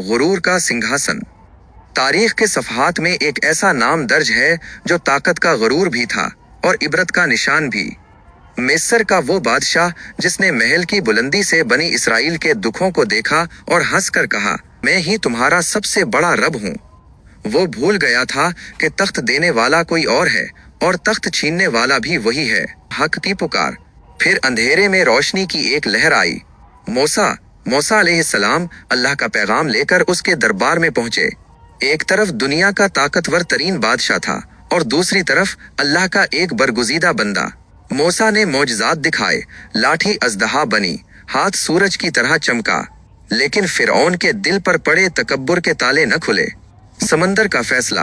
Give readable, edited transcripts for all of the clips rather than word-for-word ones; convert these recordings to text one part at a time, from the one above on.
غرور کا سنگھاسن۔ تاریخ کے صفحات میں ایک ایسا نام درج ہے جو طاقت کا غرور بھی تھا اور عبرت کا نشان بھی۔ مصر کا وہ بادشاہ جس نے محل کی بلندی سے بنی اسرائیل کے دکھوں کو دیکھا اور ہنس کر کہا، میں ہی تمہارا سب سے بڑا رب ہوں۔ وہ بھول گیا تھا کہ تخت دینے والا کوئی اور ہے اور تخت چھیننے والا بھی وہی ہے۔ حق کی پکار۔ پھر اندھیرے میں روشنی کی ایک لہر آئی۔ موسیٰ علیہ السلام اللہ کا پیغام لے کر اس کے دربار میں پہنچے۔ ایک طرف دنیا کا طاقتور ترین بادشاہ تھا اور دوسری طرف اللہ کا ایک برگزیدہ بندہ۔ موسیٰ نے معجزات دکھائے، لاٹھی اژدہا بنی، ہاتھ سورج کی طرح چمکا، لیکن فرعون کے دل پر پڑے تکبر کے تالے نہ کھلے۔ سمندر کا فیصلہ۔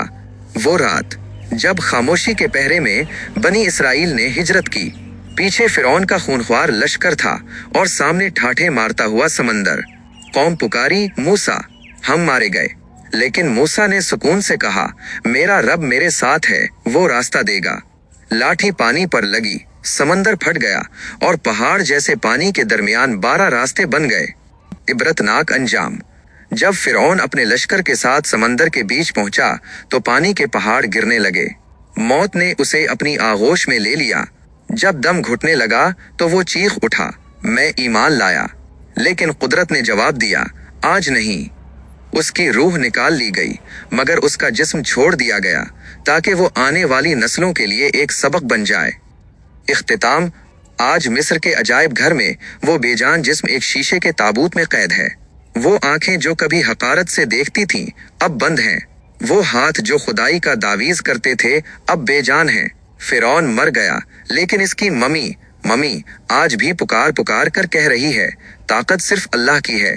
وہ رات جب خاموشی کے پہرے میں بنی اسرائیل نے ہجرت کی، پیچھے فرعون کا خونخوار لشکر تھا اور سامنے ٹھاٹھے مارتا ہوا سمندر۔ قوم پکاری، موسیٰ ہم مارے گئے، لیکن موسیٰ نے سکون سے کہا، میرا رب میرے ساتھ ہے، وہ راستہ دے گا۔ لاٹھی پانی پر لگی، سمندر پھٹ گیا اور پہاڑ جیسے پانی کے درمیان 12 راستے بن گئے۔ عبرتناک انجام۔ جب فرعون اپنے لشکر کے ساتھ سمندر کے بیچ پہنچا تو پانی کے پہاڑ گرنے لگے۔ موت نے اسے اپنی آغوش میں لے لیا۔ جب دم گھٹنے لگا تو وہ چیخ اٹھا، میں ایمان لایا، لیکن قدرت نے جواب دیا، آج نہیں۔ اس کی روح نکال لی گئی مگر اس کا جسم چھوڑ دیا گیا تاکہ وہ آنے والی نسلوں کے لیے ایک سبق بن جائے۔ اختتام۔ آج مصر کے عجائب گھر میں وہ بے جان جسم ایک شیشے کے تابوت میں قید ہے۔ وہ آنکھیں جو کبھی حقارت سے دیکھتی تھیں اب بند ہیں۔ وہ ہاتھ جو خدائی کا تعویذ کرتے تھے اب بے جان ہیں۔ فرعون مر گیا لیکن اس کی ممی آج بھی پکار کر کہہ رہی ہے، طاقت صرف اللہ کی ہے۔